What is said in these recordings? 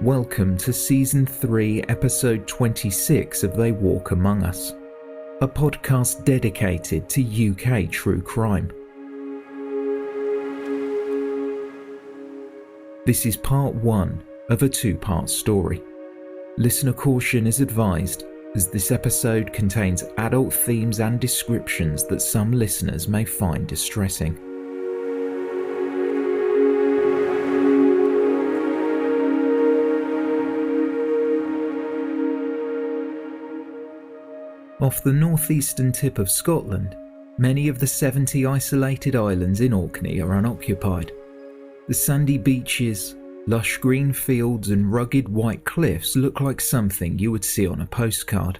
Welcome to Season 3, Episode 26 of They Walk Among Us, a podcast dedicated to UK true crime. This is part 1 of a 2-part story. Listener caution is advised, as this episode contains adult themes and descriptions that some listeners may find distressing. Off the northeastern tip of Scotland, many of the 70 isolated islands in Orkney are unoccupied. The sandy beaches, lush green fields and rugged white cliffs look like something you would see on a postcard.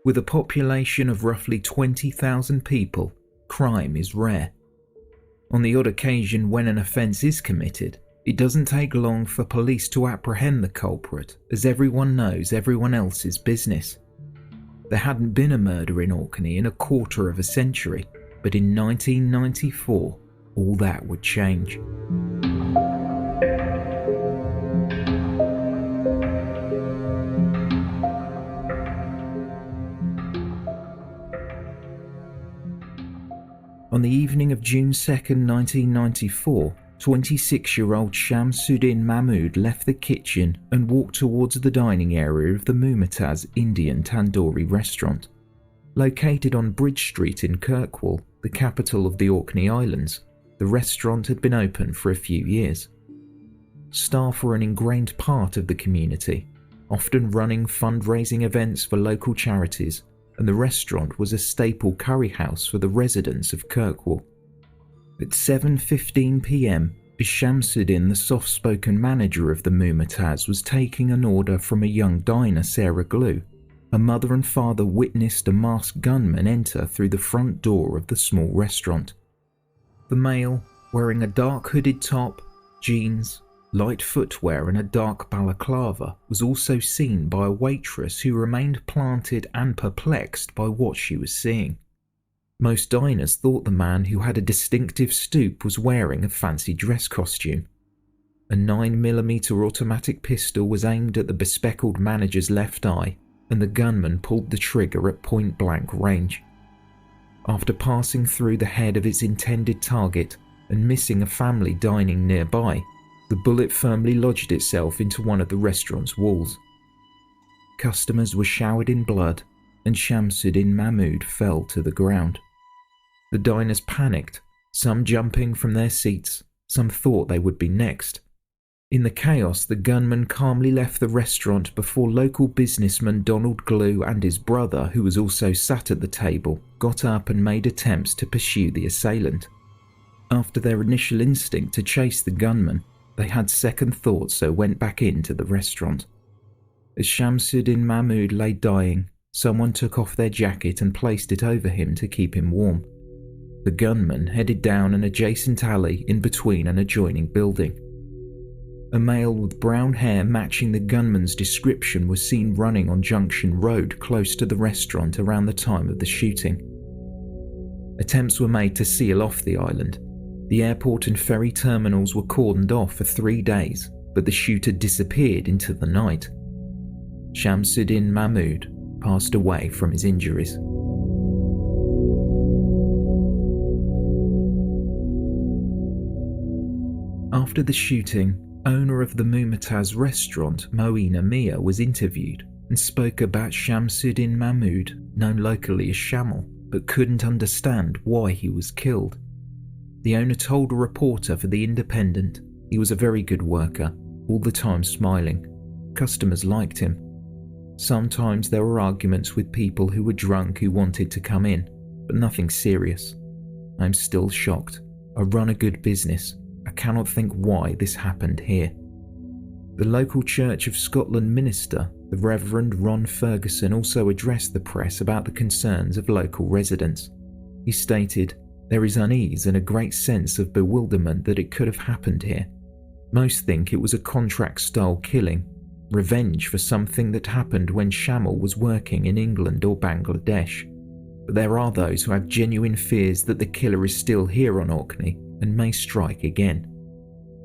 With a population of roughly 20,000 people, crime is rare. On the odd occasion when an offence is committed, it doesn't take long for police to apprehend the culprit, as everyone knows everyone else's business. There hadn't been a murder in Orkney in a quarter of a century, but in 1994, all that would change. On the evening of June 2nd, 1994, 26-year-old Shamsuddin Mahmood left the kitchen and walked towards the dining area of the Mumataz Indian Tandoori restaurant. Located on Bridge Street in Kirkwall, the capital of the Orkney Islands, the restaurant had been open for a few years. Staff were an ingrained part of the community, often running fundraising events for local charities, and the restaurant was a staple curry house for the residents of Kirkwall. At 7:15 p.m, as Shamsuddin, the soft-spoken manager of the Mumataz, was taking an order from a young diner, Sarah Glue, her mother and father witnessed a masked gunman enter through the front door of the small restaurant. The male, wearing a dark hooded top, jeans, light footwear and a dark balaclava, was also seen by a waitress who remained planted and perplexed by what she was seeing. Most diners thought the man, who had a distinctive stoop, was wearing a fancy dress costume. A 9mm automatic pistol was aimed at the bespectacled manager's left eye, and the gunman pulled the trigger at point-blank range. After passing through the head of its intended target and missing a family dining nearby, the bullet firmly lodged itself into one of the restaurant's walls. Customers were showered in blood, and Shamsuddin Mahmood fell to the ground. The diners panicked, some jumping from their seats, some thought they would be next. In the chaos, the gunman calmly left the restaurant before local businessman Donald Glue and his brother, who was also sat at the table, got up and made attempts to pursue the assailant. After their initial instinct to chase the gunman, they had second thoughts, so went back into the restaurant. As Shamsuddin Mahmood lay dying, someone took off their jacket and placed it over him to keep him warm. The gunman headed down an adjacent alley in between an adjoining building. A male with brown hair matching the gunman's description was seen running on Junction Road close to the restaurant around the time of the shooting. Attempts were made to seal off the island. The airport and ferry terminals were cordoned off for 3 days, but the shooter disappeared into the night. Shamsuddin Mahmood passed away from his injuries. After the shooting, owner of the Mumataz restaurant, Moina Mia, was interviewed and spoke about Shamsuddin Mahmood, known locally as Shamal, but couldn't understand why he was killed. The owner told a reporter for The Independent he was a very good worker, all the time smiling. Customers liked him. Sometimes there were arguments with people who were drunk who wanted to come in, but nothing serious. I'm still shocked. I run a good business. I cannot think why this happened here. The local Church of Scotland minister, the Reverend Ron Ferguson, also addressed the press about the concerns of local residents. He stated, "There is unease and a great sense of bewilderment that it could have happened here. Most think it was a contract-style killing, revenge for something that happened when Shamal was working in England or Bangladesh. But there are those who have genuine fears that the killer is still here on Orkney and may strike again."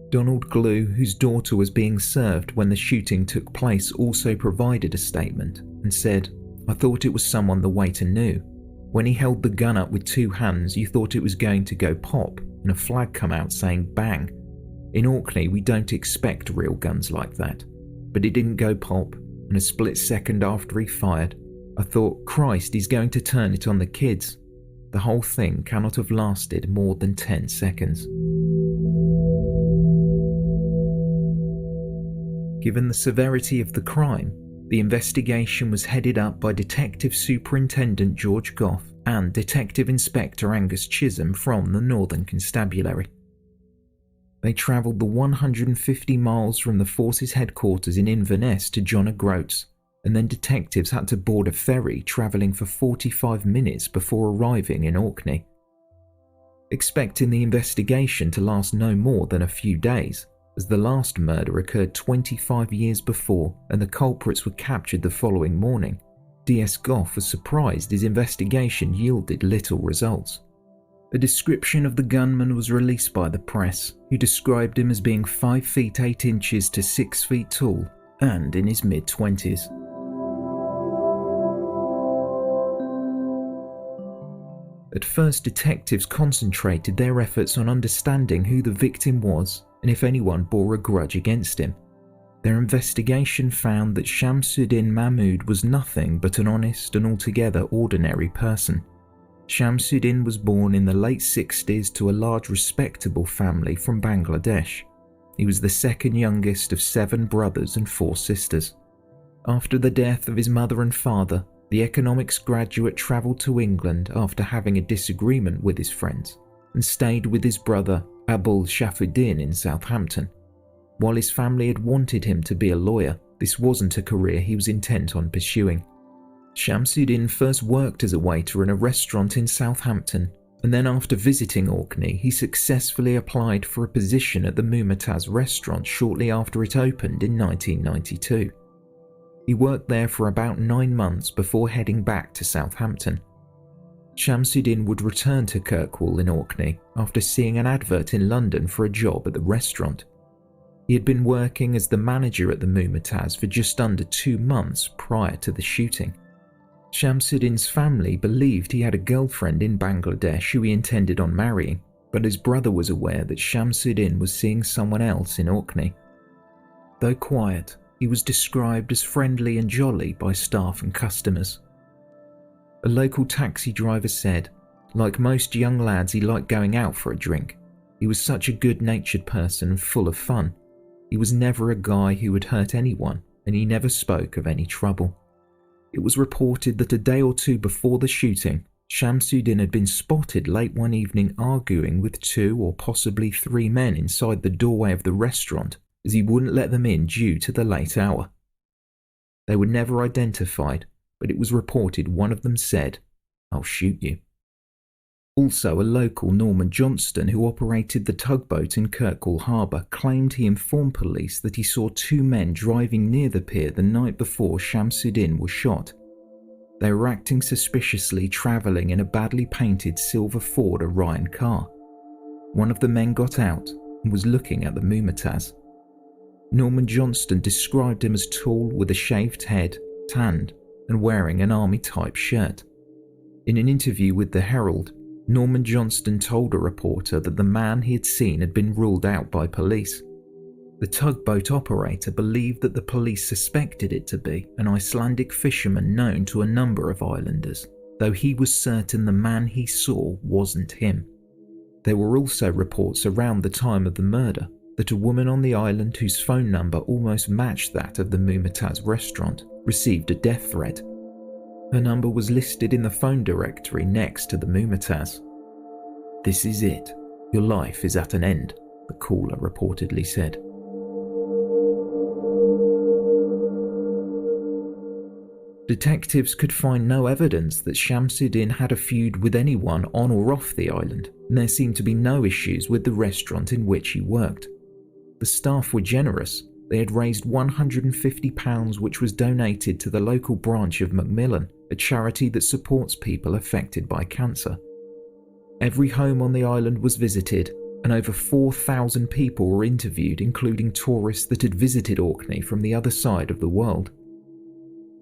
Donald Glue, whose daughter was being served when the shooting took place, also provided a statement and said, "I thought it was someone the waiter knew. When he held the gun up with two hands, you thought it was going to go pop and a flag come out saying bang. In Orkney, we don't expect real guns like that. But it didn't go pop, and a split second after he fired, I thought, Christ, he's going to turn it on the kids. The whole thing cannot have lasted more than 10 seconds." Given the severity of the crime, the investigation was headed up by Detective Superintendent George Goff and Detective Inspector Angus Chisholm from the Northern Constabulary. They travelled the 150 miles from the force's headquarters in Inverness to John O'Groats, and then detectives had to board a ferry travelling for 45 minutes before arriving in Orkney. Expecting the investigation to last no more than a few days, as the last murder occurred 25 years before and the culprits were captured the following morning, DS Goff was surprised his investigation yielded little results. A description of the gunman was released by the press, who described him as being 5 feet 8 inches to 6 feet tall and in his mid-20s. At first, detectives concentrated their efforts on understanding who the victim was and if anyone bore a grudge against him. Their investigation found that Shamsuddin Mahmood was nothing but an honest and altogether ordinary person. Shamsuddin was born in the late 60s to a large respectable family from Bangladesh. He was the second youngest of 7 brothers and 4 sisters. After the death of his mother and father, the economics graduate travelled to England after having a disagreement with his friends and stayed with his brother Abul Shafuddin in Southampton. While his family had wanted him to be a lawyer, this wasn't a career he was intent on pursuing. Shamsuddin first worked as a waiter in a restaurant in Southampton, and then after visiting Orkney, he successfully applied for a position at the Mumataz restaurant shortly after it opened in 1992. He worked there for about 9 months before heading back to Southampton. Shamsuddin would return to Kirkwall in Orkney after seeing an advert in London for a job at the restaurant. He had been working as the manager at the Mumataz for just under 2 months prior to the shooting. Shamsuddin's family believed he had a girlfriend in Bangladesh who he intended on marrying, but his brother was aware that Shamsuddin was seeing someone else in Orkney. Though quiet, he was described as friendly and jolly by staff and customers. A local taxi driver said, like most young lads, he liked going out for a drink. He was such a good-natured person and full of fun. He was never a guy who would hurt anyone, and he never spoke of any trouble. It was reported that a day or two before the shooting, Shamsuddin had been spotted late one evening arguing with 2 or possibly 3 men inside the doorway of the restaurant, as he wouldn't let them in due to the late hour. They were never identified, but it was reported one of them said, "I'll shoot you." Also, a local, Norman Johnston, who operated the tugboat in Kirkwall Harbour, claimed he informed police that he saw 2 men driving near the pier the night before Shamsuddin was shot. They were acting suspiciously, travelling in a badly painted silver Ford Orion car. One of the men got out and was looking at the Mumataz. Norman Johnston described him as tall with a shaved head, tanned, and wearing an army-type shirt. In an interview with the Herald, Norman Johnston told a reporter that the man he had seen had been ruled out by police. The tugboat operator believed that the police suspected it to be an Icelandic fisherman known to a number of islanders, though he was certain the man he saw wasn't him. There were also reports around the time of the murder that a woman on the island whose phone number almost matched that of the Mumataz restaurant received a death threat. Her number was listed in the phone directory next to the Mumataz. "This is it. Your life is at an end," the caller reportedly said. Detectives could find no evidence that Shamsuddin had a feud with anyone on or off the island, and there seemed to be no issues with the restaurant in which he worked. The staff were generous. They had raised £150 which was donated to the local branch of Macmillan, a charity that supports people affected by cancer. Every home on the island was visited, and over 4,000 people were interviewed, including tourists that had visited Orkney from the other side of the world.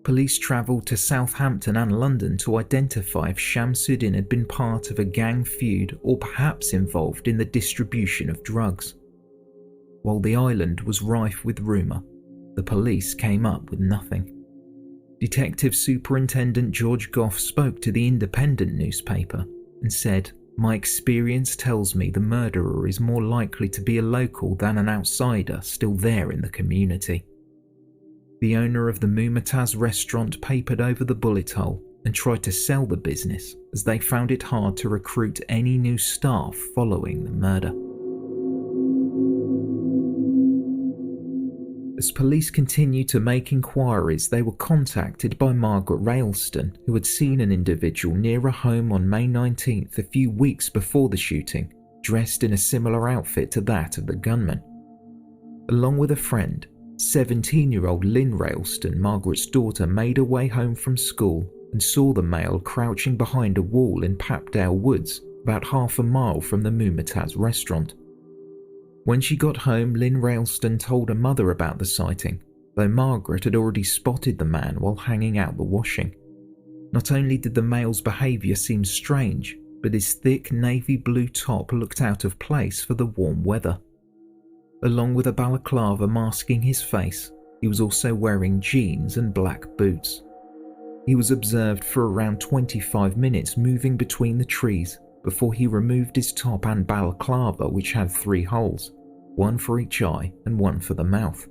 Police travelled to Southampton and London to identify if Shamsuddin had been part of a gang feud or perhaps involved in the distribution of drugs. While the island was rife with rumour, the police came up with nothing. Detective Superintendent George Goff spoke to the Independent newspaper and said, "My experience tells me the murderer is more likely to be a local than an outsider still there in the community." The owner of the Mumataz restaurant papered over the bullet hole and tried to sell the business, as they found it hard to recruit any new staff following the murder. As police continued to make inquiries, they were contacted by Margaret Railston, who had seen an individual near a home on May 19th, a few weeks before the shooting, dressed in a similar outfit to that of the gunman. Along with a friend, 17-year-old Lynn Railston, Margaret's daughter, made her way home from school and saw the male crouching behind a wall in Papdale Woods, about half a mile from the Mumataz restaurant. When she got home, Lynn Railston told her mother about the sighting, though Margaret had already spotted the man while hanging out the washing. Not only did the male's behaviour seem strange, but his thick navy blue top looked out of place for the warm weather. Along with a balaclava masking his face, he was also wearing jeans and black boots. He was observed for around 25 minutes moving between the trees before he removed his top and balaclava, which had 3 holes, one for each eye and one for the mouth.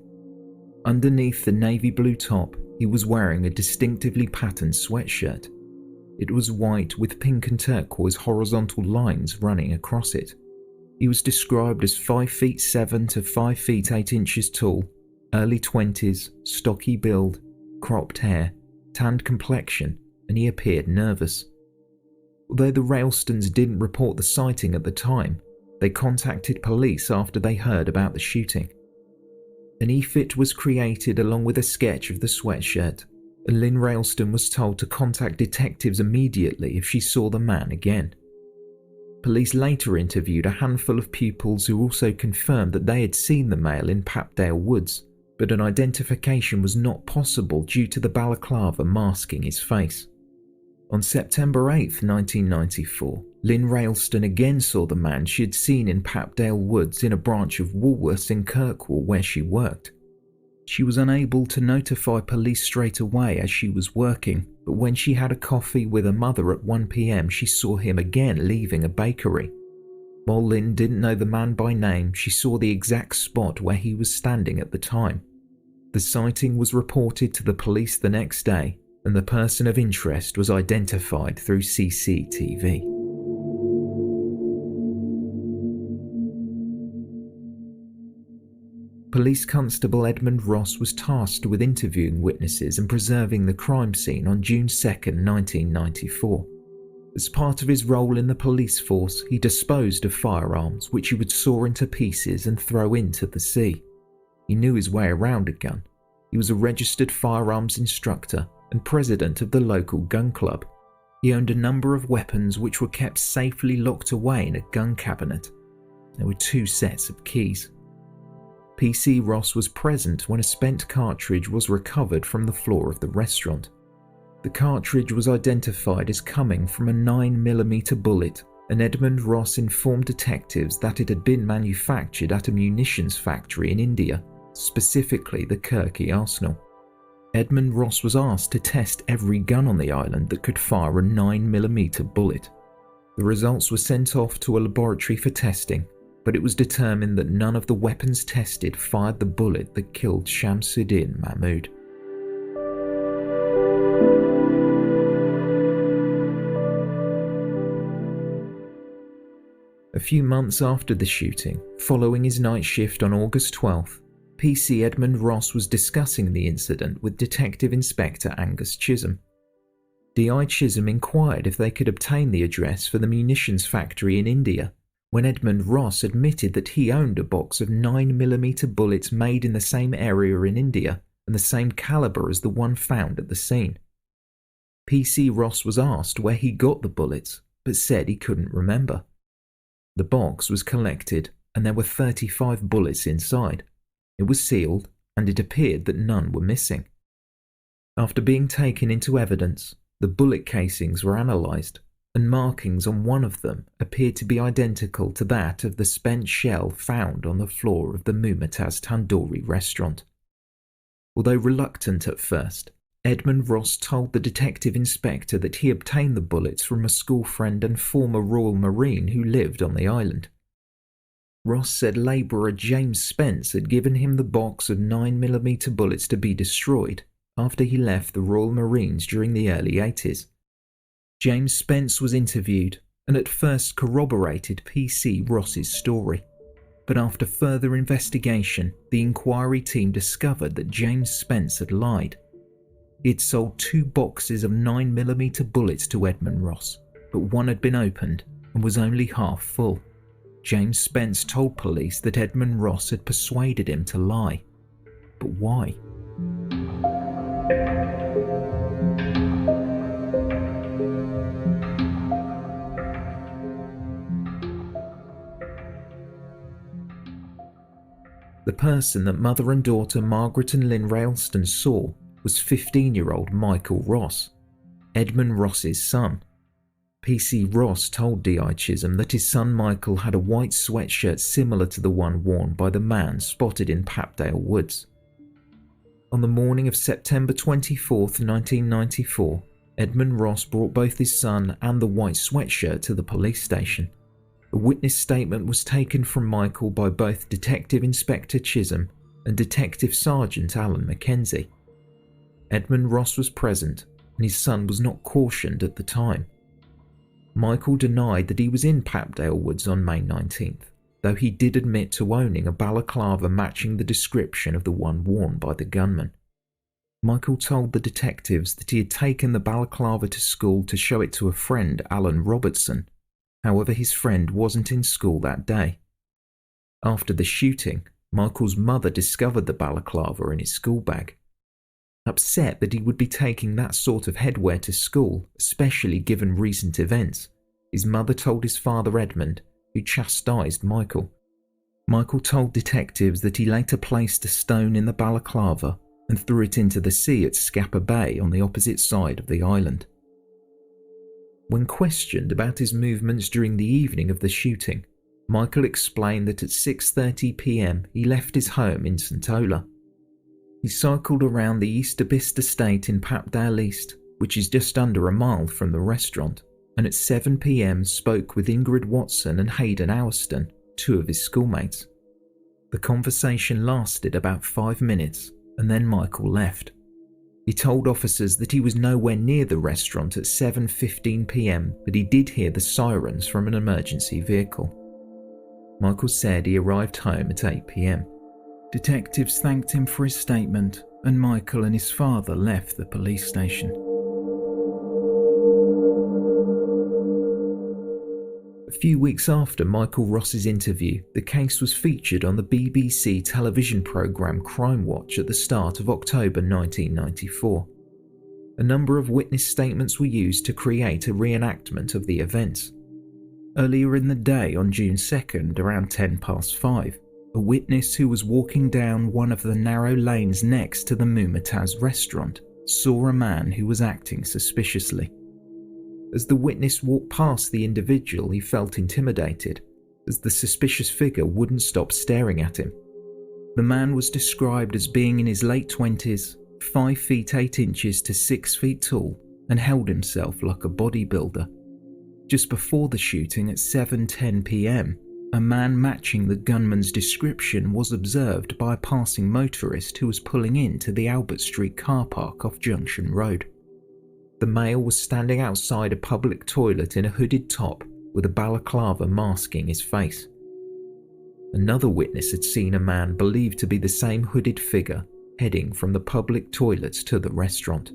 Underneath the navy blue top, he was wearing a distinctively patterned sweatshirt. It was white with pink and turquoise horizontal lines running across it. He was described as 5'7" to 5'8" tall, early 20s, stocky build, cropped hair, tanned complexion, and he appeared nervous. Although the Railstons didn't report the sighting at the time, they contacted police after they heard about the shooting. An e-fit was created along with a sketch of the sweatshirt, and Lynn Railston was told to contact detectives immediately if she saw the man again. Police later interviewed a handful of pupils who also confirmed that they had seen the male in Papdale Woods, but an identification was not possible due to the balaclava masking his face. On September 8, 1994, Lynn Railston again saw the man she had seen in Papdale Woods in a branch of Woolworths in Kirkwall where she worked. She was unable to notify police straight away as she was working, but when she had a coffee with her mother at 1 p.m, she saw him again leaving a bakery. While Lynn didn't know the man by name, she saw the exact spot where he was standing at the time. The sighting was reported to the police the next day, and the person of interest was identified through CCTV. Police Constable Edmund Ross was tasked with interviewing witnesses and preserving the crime scene on June 2, 1994. As part of his role in the police force, he disposed of firearms which he would saw into pieces and throw into the sea. He knew his way around a gun. He was a registered firearms instructor and president of the local gun club. He owned a number of weapons which were kept safely locked away in a gun cabinet. There were 2 sets of keys. PC Ross was present when a spent cartridge was recovered from the floor of the restaurant. The cartridge was identified as coming from a 9mm bullet, and Edmund Ross informed detectives that it had been manufactured at a munitions factory in India, specifically the Kirkwall arsenal. Edmund Ross was asked to test every gun on the island that could fire a 9mm bullet. The results were sent off to a laboratory for testing, but it was determined that none of the weapons tested fired the bullet that killed Shamsuddin Mahmood. A few months after the shooting, following his night shift on August 12th, PC Edmund Ross was discussing the incident with Detective Inspector Angus Chisholm. DI Chisholm inquired if they could obtain the address for the munitions factory in India, when Edmund Ross admitted that he owned a box of 9mm bullets made in the same area in India and the same caliber as the one found at the scene. PC Ross was asked where he got the bullets, but said he couldn't remember. The box was collected and there were 35 bullets inside. It was sealed and it appeared that none were missing. After being taken into evidence, the bullet casings were analysed and markings on one of them appeared to be identical to that of the spent shell found on the floor of the Mumataz Tandoori restaurant. Although reluctant at first, Edmund Ross told the detective inspector that he obtained the bullets from a school friend and former Royal Marine who lived on the island. Ross said labourer James Spence had given him the box of 9mm bullets to be destroyed after he left the Royal Marines during the early 80s. James Spence was interviewed and at first corroborated PC Ross's story, but after further investigation, the inquiry team discovered that James Spence had lied. He had sold 2 boxes of 9mm bullets to Edmund Ross, but one had been opened and was only half full. James Spence told police that Edmund Ross had persuaded him to lie. But why? The person that mother and daughter Margaret and Lynn Railston saw was 15-year-old Michael Ross, Edmund Ross's son. PC Ross told D.I. Chisholm that his son Michael had a white sweatshirt similar to the one worn by the man spotted in Papdale Woods. On the morning of September 24, 1994, Edmund Ross brought both his son and the white sweatshirt to the police station. A witness statement was taken from Michael by both Detective Inspector Chisholm and Detective Sergeant Alan Mackenzie. Edmund Ross was present and his son was not cautioned at the time. Michael denied that he was in Papdale Woods on May 19th, though he did admit to owning a balaclava matching the description of the one worn by the gunman. Michael told the detectives that he had taken the balaclava to school to show it to a friend, Alan Robertson. However, his friend wasn't in school that day. After the shooting, Michael's mother discovered the balaclava in his school bag. Upset that he would be taking that sort of headwear to school, especially given recent events, his mother told his father Edmund, who chastised Michael. Michael told detectives that he later placed a stone in the balaclava and threw it into the sea at Scapa Bay on the opposite side of the island. When questioned about his movements during the evening of the shooting, Michael explained that at 6:30 p.m. he left his home in St Ola. He cycled around the East Abyss estate in Papdale East, which is just under a mile from the restaurant, and at 7 p.m. spoke with Ingrid Watson and Hayden Ourston, 2 of his schoolmates. The conversation lasted about 5 minutes, and then Michael left. He told officers that he was nowhere near the restaurant at 7:15 p.m, but he did hear the sirens from an emergency vehicle. Michael said he arrived home at 8 p.m. Detectives thanked him for his statement, and Michael and his father left the police station. A few weeks after Michael Ross's interview, the case was featured on the BBC television programme Crime Watch at the start of October 1994. A number of witness statements were used to create a reenactment of the events. Earlier in the day on June 2nd, around 5:10, a witness who was walking down one of the narrow lanes next to the Mumataz restaurant saw a man who was acting suspiciously. As the witness walked past the individual, he felt intimidated, as the suspicious figure wouldn't stop staring at him. The man was described as being in his late 20s, 5 feet 8 inches to 6 feet tall, and held himself like a bodybuilder. Just before the shooting at 7:10 p.m, a man matching the gunman's description was observed by a passing motorist who was pulling into the Albert Street car park off Junction Road. The male was standing outside a public toilet in a hooded top with a balaclava masking his face. Another witness had seen a man believed to be the same hooded figure heading from the public toilets to the restaurant.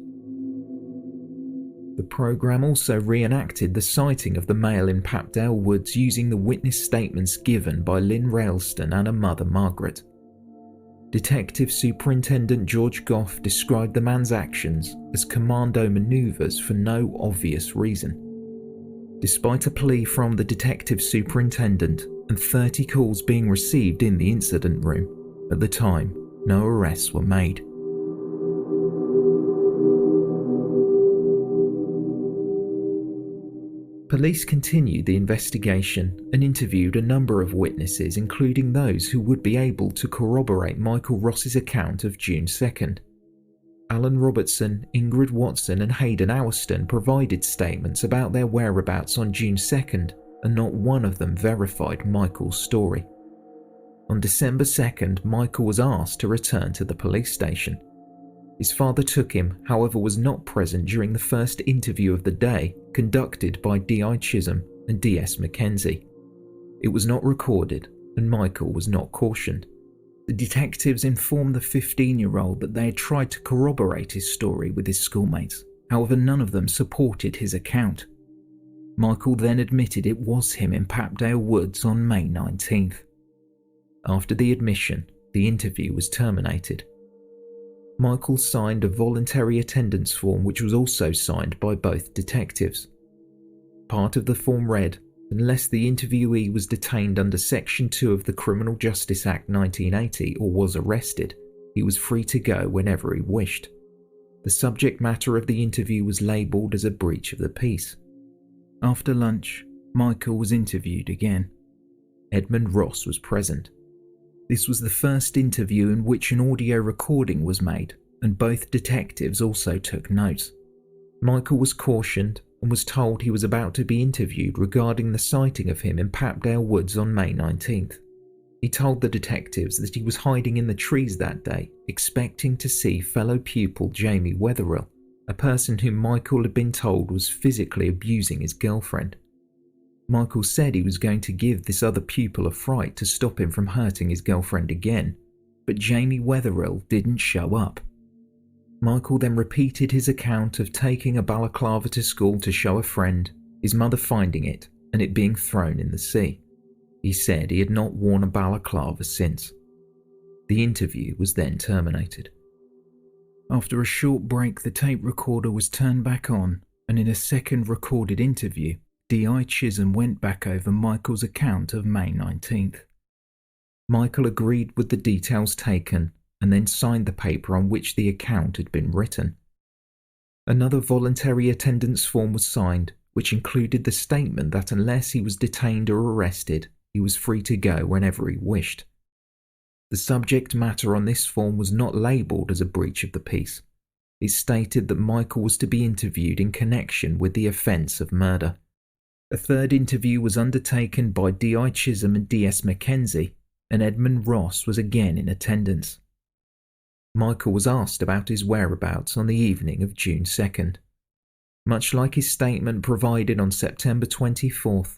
The programme also reenacted the sighting of the male in Papdale Woods using the witness statements given by Lynn Railston and her mother Margaret. Detective Superintendent George Goff described the man's actions as commando manoeuvres for no obvious reason. Despite a plea from the detective superintendent and 30 calls being received in the incident room, at the time, no arrests were made. Police continued the investigation and interviewed a number of witnesses, including those who would be able to corroborate Michael Ross's account of June 2nd. Alan Robertson, Ingrid Watson and Hayden Owerston provided statements about their whereabouts on June 2nd, and not one of them verified Michael's story. On December 2nd, Michael was asked to return to the police station. His father took him, however was not present during the first interview of the day, conducted by D.I. Chisholm and D.S. Mackenzie. It was not recorded, and Michael was not cautioned. The detectives informed the 15-year-old that they had tried to corroborate his story with his schoolmates, however none of them supported his account. Michael then admitted it was him in Papdale Woods on May 19th. After the admission, the interview was terminated. Michael signed a voluntary attendance form which was also signed by both detectives. Part of the form read, unless the interviewee was detained under Section 2 of the Criminal Justice Act 1980 or was arrested, he was free to go whenever he wished. The subject matter of the interview was labelled as a breach of the peace. After lunch, Michael was interviewed again. Edmund Ross was present. This was the first interview in which an audio recording was made, and both detectives also took notes. Michael was cautioned and was told he was about to be interviewed regarding the sighting of him in Papdale Woods on May 19th. He told the detectives that he was hiding in the trees that day, expecting to see fellow pupil Jamie Wetherill, a person whom Michael had been told was physically abusing his girlfriend. Michael said he was going to give this other pupil a fright to stop him from hurting his girlfriend again, but Jamie Wetherill didn't show up. Michael then repeated his account of taking a balaclava to school to show a friend, his mother finding it, and it being thrown in the sea. He said he had not worn a balaclava since. The interview was then terminated. After a short break, the tape recorder was turned back on, and in a second recorded interview, D.I. Chisholm went back over Michael's account of May 19th. Michael agreed with the details taken and then signed the paper on which the account had been written. Another voluntary attendance form was signed, which included the statement that unless he was detained or arrested, he was free to go whenever he wished. The subject matter on this form was not labelled as a breach of the peace. It stated that Michael was to be interviewed in connection with the offence of murder. A third interview was undertaken by D.I. Chisholm and D.S. Mackenzie, and Edmund Ross was again in attendance. Michael was asked about his whereabouts on the evening of June 2nd. Much like his statement provided on September 24th,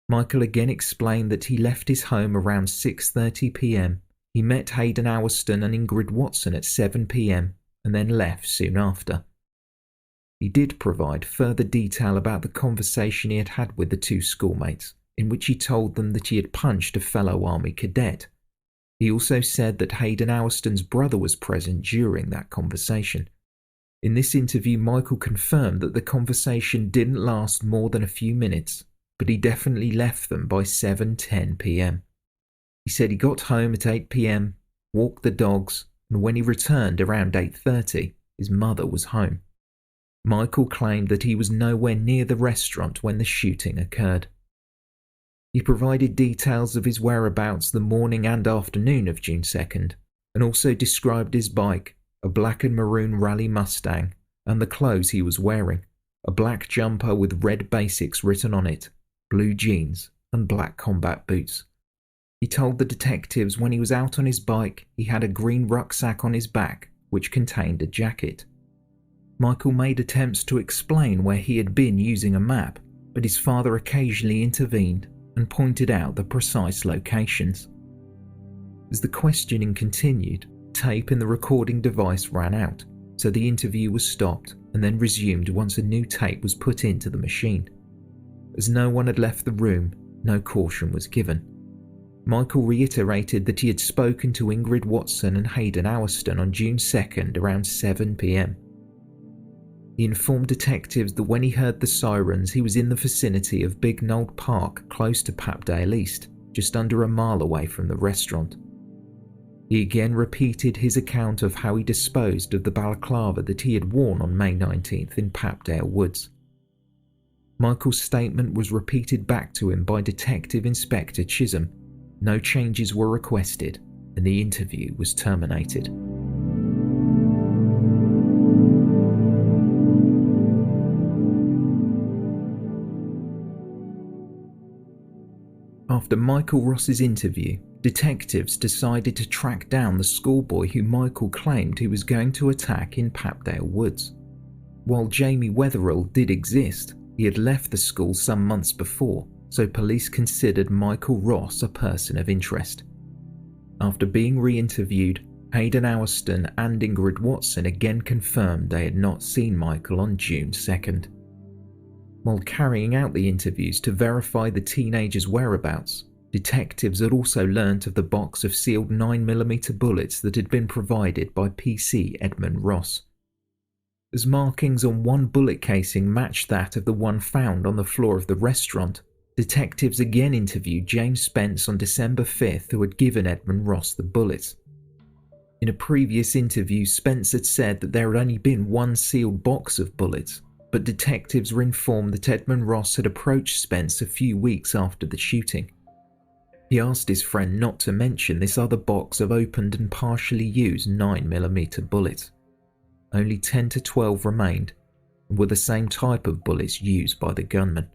Michael again explained that he left his home around 6:30 p.m. He met Hayden Owerston and Ingrid Watson at 7 p.m. and then left soon after. He did provide further detail about the conversation he had had with the two schoolmates, in which he told them that he had punched a fellow army cadet. He also said that Hayden Owerston's brother was present during that conversation. In this interview, Michael confirmed that the conversation didn't last more than a few minutes, but he definitely left them by 7:10 p.m. He said he got home at 8 p.m, walked the dogs, and when he returned around 8:30, his mother was home. Michael claimed that he was nowhere near the restaurant when the shooting occurred. He provided details of his whereabouts the morning and afternoon of June 2nd, and also described his bike, a black and maroon Rally Mustang, and the clothes he was wearing, a black jumper with red basics written on it, blue jeans, and black combat boots. He told the detectives when he was out on his bike, he had a green rucksack on his back, which contained a jacket. Michael made attempts to explain where he had been using a map, but his father occasionally intervened and pointed out the precise locations. As the questioning continued, tape in the recording device ran out, so the interview was stopped and then resumed once a new tape was put into the machine. As no one had left the room, no caution was given. Michael reiterated that he had spoken to Ingrid Watson and Hayden Owerston on June 2nd around 7 p.m. He informed detectives that when he heard the sirens, he was in the vicinity of Big Knoll Park, close to Papdale East, just under a mile away from the restaurant. He again repeated his account of how he disposed of the balaclava that he had worn on May 19th in Papdale Woods. Michael's statement was repeated back to him by Detective Inspector Chisholm. No changes were requested, and the interview was terminated. After Michael Ross's interview, detectives decided to track down the schoolboy who Michael claimed he was going to attack in Papdale Woods. While Jamie Wetherill did exist, he had left the school some months before, so police considered Michael Ross a person of interest. After being re-interviewed, Hayden Howerston and Ingrid Watson again confirmed they had not seen Michael on June 2nd. While carrying out the interviews to verify the teenager's whereabouts, detectives had also learnt of the box of sealed 9mm bullets that had been provided by PC Edmund Ross. As markings on one bullet casing matched that of the one found on the floor of the restaurant, detectives again interviewed James Spence on December 5th, who had given Edmund Ross the bullets. In a previous interview, Spence had said that there had only been one sealed box of bullets, but detectives were informed that Edmund Ross had approached Spence a few weeks after the shooting. He asked his friend not to mention this other box of opened and partially used 9mm bullets. Only 10 to 12 remained, and were the same type of bullets used by the gunman.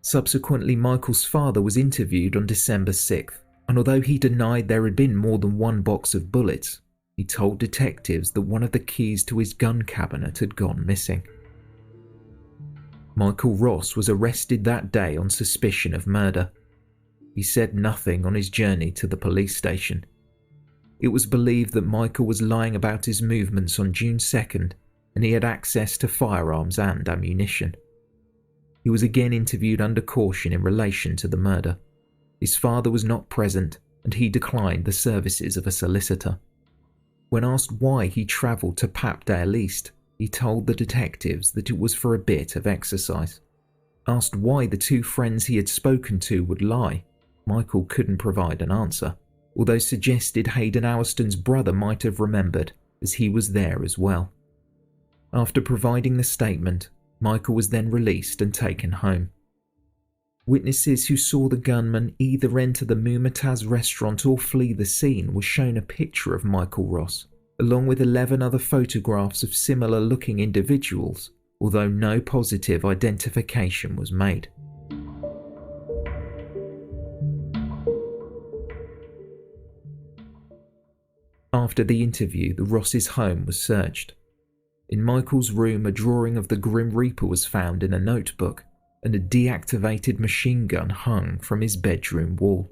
Subsequently, Michael's father was interviewed on December 6th, and although he denied there had been more than one box of bullets, he told detectives that one of the keys to his gun cabinet had gone missing. Michael Ross was arrested that day on suspicion of murder. He said nothing on his journey to the police station. It was believed that Michael was lying about his movements on June 2nd, and he had access to firearms and ammunition. He was again interviewed under caution in relation to the murder. His father was not present, and he declined the services of a solicitor. When asked why he travelled to Papdale East, he told the detectives that it was for a bit of exercise. Asked why the two friends he had spoken to would lie, Michael couldn't provide an answer, although suggested Hayden Howerston's brother might have remembered, as he was there as well. After providing the statement, Michael was then released and taken home. Witnesses who saw the gunman either enter the Mumataz restaurant or flee the scene were shown a picture of Michael Ross, along with 11 other photographs of similar-looking individuals, although no positive identification was made. After the interview, the Rosses' home was searched. In Michael's room, a drawing of the Grim Reaper was found in a notebook, and a deactivated machine gun hung from his bedroom wall.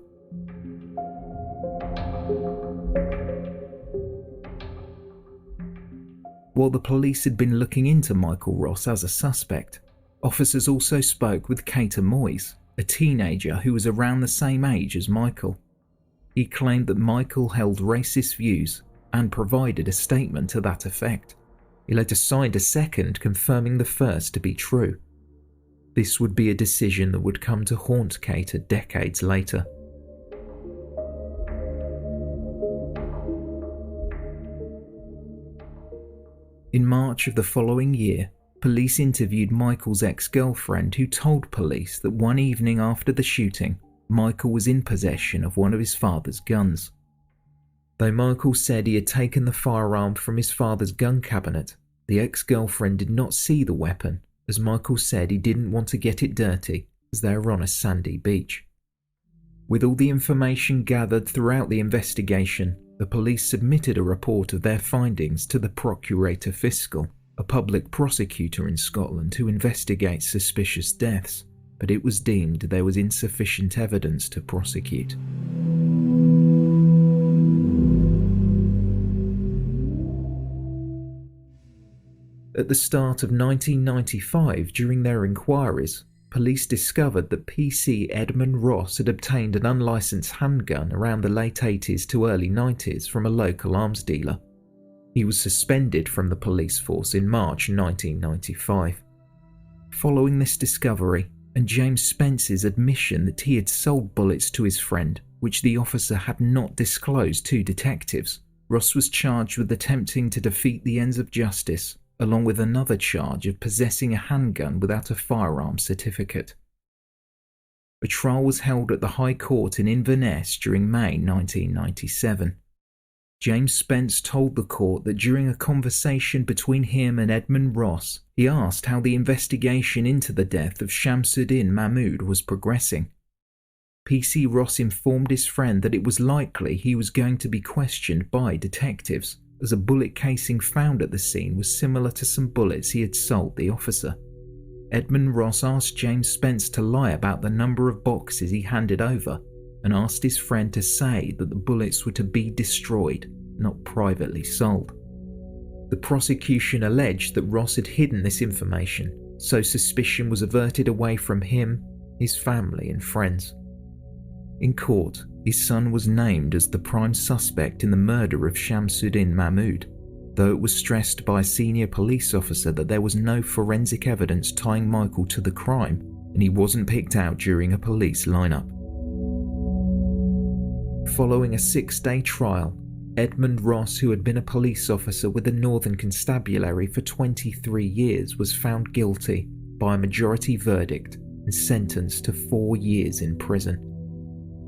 While the police had been looking into Michael Ross as a suspect, officers also spoke with Kater Moyes, a teenager who was around the same age as Michael. He claimed that Michael held racist views and provided a statement to that effect. He later signed a second confirming the first to be true. This would be a decision that would come to haunt Kater decades later. In March of the following year, police interviewed Michael's ex-girlfriend, who told police that one evening after the shooting, Michael was in possession of one of his father's guns. Though Michael said he had taken the firearm from his father's gun cabinet, the ex-girlfriend did not see the weapon, as Michael said he didn't want to get it dirty as they were on a sandy beach. With all the information gathered throughout the investigation, the police submitted a report of their findings to the Procurator Fiscal, a public prosecutor in Scotland who investigates suspicious deaths, but it was deemed there was insufficient evidence to prosecute. At the start of 1995, during their inquiries, police discovered that PC Edmund Ross had obtained an unlicensed handgun around the late 80s to early 90s from a local arms dealer. He was suspended from the police force in March 1995. Following this discovery, and James Spence's admission that he had sold bullets to his friend, which the officer had not disclosed to detectives, Ross was charged with attempting to defeat the ends of justice, along with another charge of possessing a handgun without a firearms certificate. A trial was held at the High Court in Inverness during May 1997. James Spence told the court that during a conversation between him and Edmund Ross, he asked how the investigation into the death of Shamsuddin Mahmood was progressing. PC Ross informed his friend that it was likely he was going to be questioned by detectives, as a bullet casing found at the scene was similar to some bullets he had sold the officer. Edmund Ross asked James Spence to lie about the number of boxes he handed over, and asked his friend to say that the bullets were to be destroyed, not privately sold. The prosecution alleged that Ross had hidden this information, so suspicion was averted away from him, his family and friends. In court, his son was named as the prime suspect in the murder of Shamsuddin Mahmood, though it was stressed by a senior police officer that there was no forensic evidence tying Michael to the crime, and he wasn't picked out during a police lineup. Following a 6-day trial, Edmund Ross, who had been a police officer with the Northern Constabulary for 23 years, was found guilty by a majority verdict and sentenced to 4 years in prison.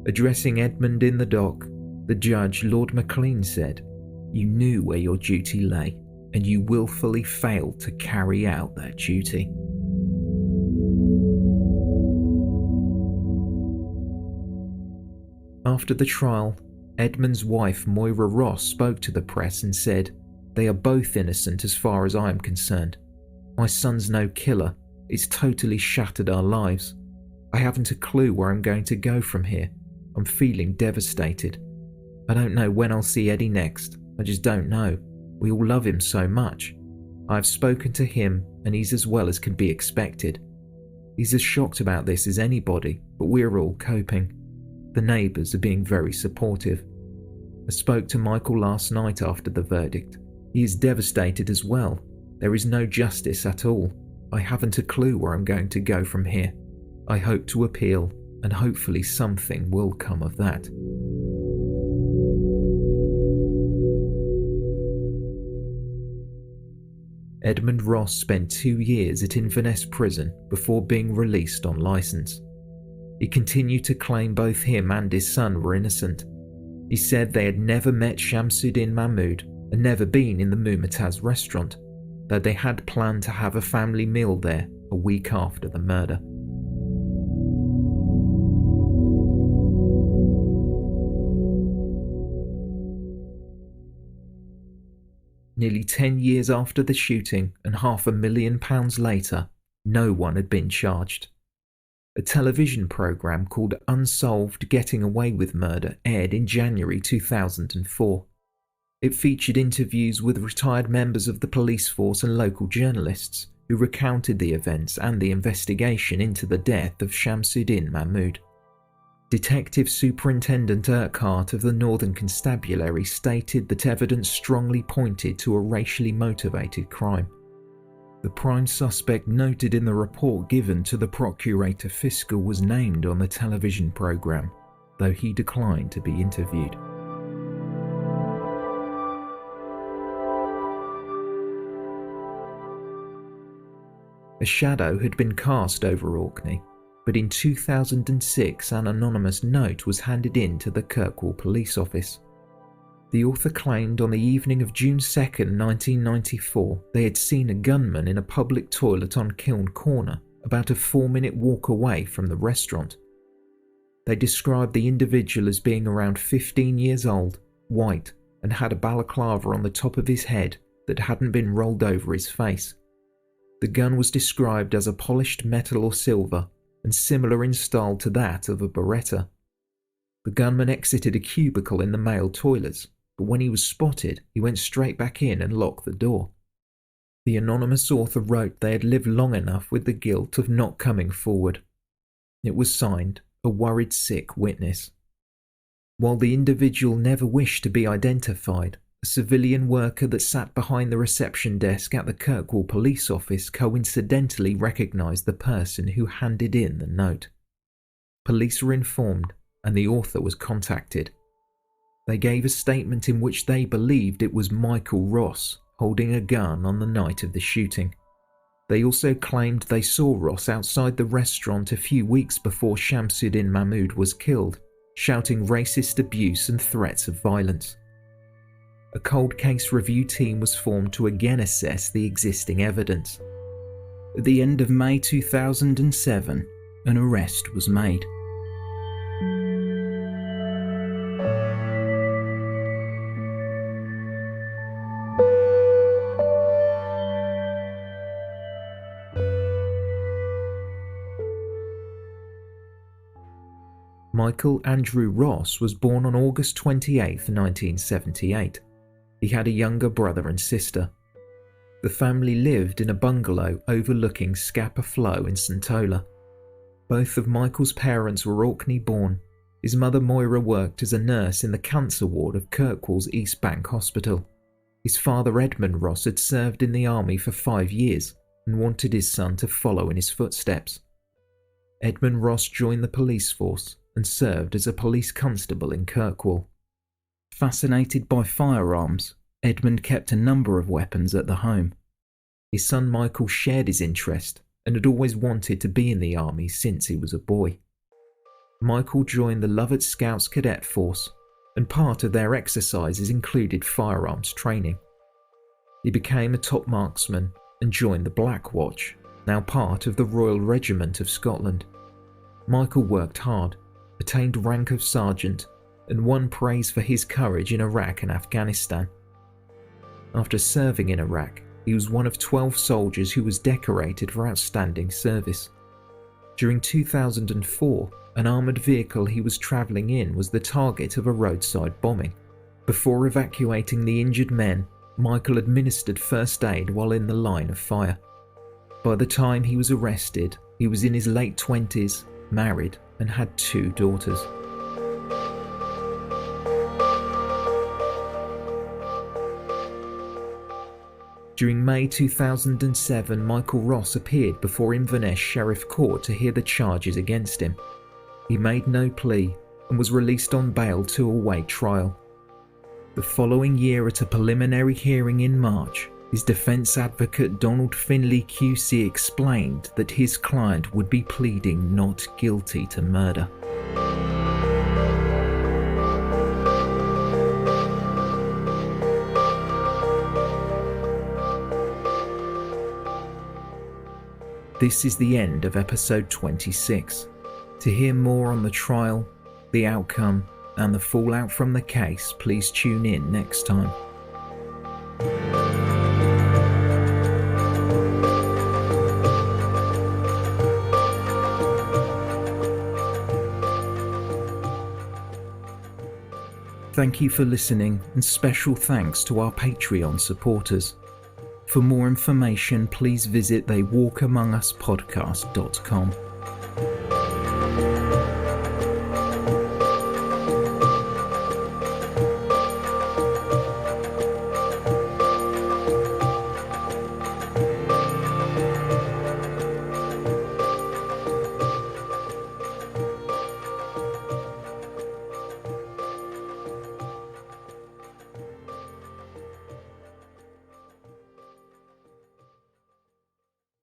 Addressing Edmund in the dock, the judge, Lord Maclean, said, "You knew where your duty lay, and you willfully failed to carry out that duty." After the trial, Edmund's wife Moira Ross spoke to the press and said, "They are both innocent as far as I am concerned. My son's no killer. It's totally shattered our lives. I haven't a clue where I'm going to go from here. I'm feeling devastated. I don't know when I'll see Eddie next. I just don't know. We all love him so much. I've spoken to him and he's as well as can be expected. He's as shocked about this as anybody, but we're all coping. The neighbours are being very supportive. I spoke to Michael last night after the verdict. He is devastated as well. There is no justice at all. I haven't a clue where I'm going to go from here. I hope to appeal, and hopefully something will come of that." Edmund Ross spent 2 years at Inverness prison before being released on licence. He continued to claim both him and his son were innocent. He said they had never met Shamsuddin Mahmood and never been in the Mumataz restaurant, though they had planned to have a family meal there a week after the murder. Nearly 10 years after the shooting and £500,000 later, no one had been charged. A television programme called Unsolved: Getting Away with Murder aired in January 2004. It featured interviews with retired members of the police force and local journalists who recounted the events and the investigation into the death of Shamsuddin Mahmood. Detective Superintendent Urquhart of the Northern Constabulary stated that evidence strongly pointed to a racially motivated crime. The prime suspect noted in the report given to the Procurator Fiscal was named on the television programme, though he declined to be interviewed. A shadow had been cast over Orkney, but in 2006 an anonymous note was handed in to the Kirkwall police office. The author claimed on the evening of June 2, 1994, they had seen a gunman in a public toilet on Kiln Corner, about a 4-minute walk away from the restaurant. They described the individual as being around 15 years old, white, and had a balaclava on the top of his head that hadn't been rolled over his face. The gun was described as a polished metal or silver, and similar in style to that of a Beretta. The gunman exited a cubicle in the male toilets, but when he was spotted, he went straight back in and locked the door. The anonymous author wrote they had lived long enough with the guilt of not coming forward. It was signed, a worried sick witness. While the individual never wished to be identified, A civilian worker that sat behind the reception desk at the Kirkwall police office coincidentally recognised the person who handed in the note. Police were informed and the author was contacted. They gave a statement in which they believed it was Michael Ross holding a gun on the night of the shooting. They also claimed they saw Ross outside the restaurant a few weeks before Shamsuddin Mahmood was killed, shouting racist abuse and threats of violence. A cold case review team was formed to again assess the existing evidence. At the end of May 2007, an arrest was made. Michael Andrew Ross was born on August 28, 1978. He had a younger brother and sister. The family lived in a bungalow overlooking Scapa Flow in Santola. Both of Michael's parents were Orkney born. His mother Moira worked as a nurse in the cancer ward of Kirkwall's East Bank Hospital. His father Edmund Ross had served in the army for 5 years and wanted his son to follow in his footsteps. Edmund Ross joined the police force and served as a police constable in Kirkwall. Fascinated by firearms, Edmund kept a number of weapons at the home. His son Michael shared his interest and had always wanted to be in the army since he was a boy. Michael joined the Lovett Scouts Cadet Force, and part of their exercises included firearms training. He became a top marksman and joined the Black Watch, now part of the Royal Regiment of Scotland. Michael worked hard, attained rank of sergeant, and won praise for his courage in Iraq and Afghanistan. After serving in Iraq, he was one of 12 soldiers who was decorated for outstanding service. During 2004, an armoured vehicle he was travelling in was the target of a roadside bombing. Before evacuating the injured men, Michael administered first aid while in the line of fire. By the time he was arrested, he was in his late 20s, married, and had 2 daughters. During May 2007, Michael Ross appeared before Inverness Sheriff Court to hear the charges against him. He made no plea and was released on bail to await trial. The following year, at a preliminary hearing in March, his defence advocate Donald Finlay QC explained that his client would be pleading not guilty to murder. This is the end of episode 26. To hear more on the trial, the outcome, and the fallout from the case, please tune in next time. Thank you for listening, and special thanks to our Patreon supporters. For more information, please visit theywalkamonguspodcast.com.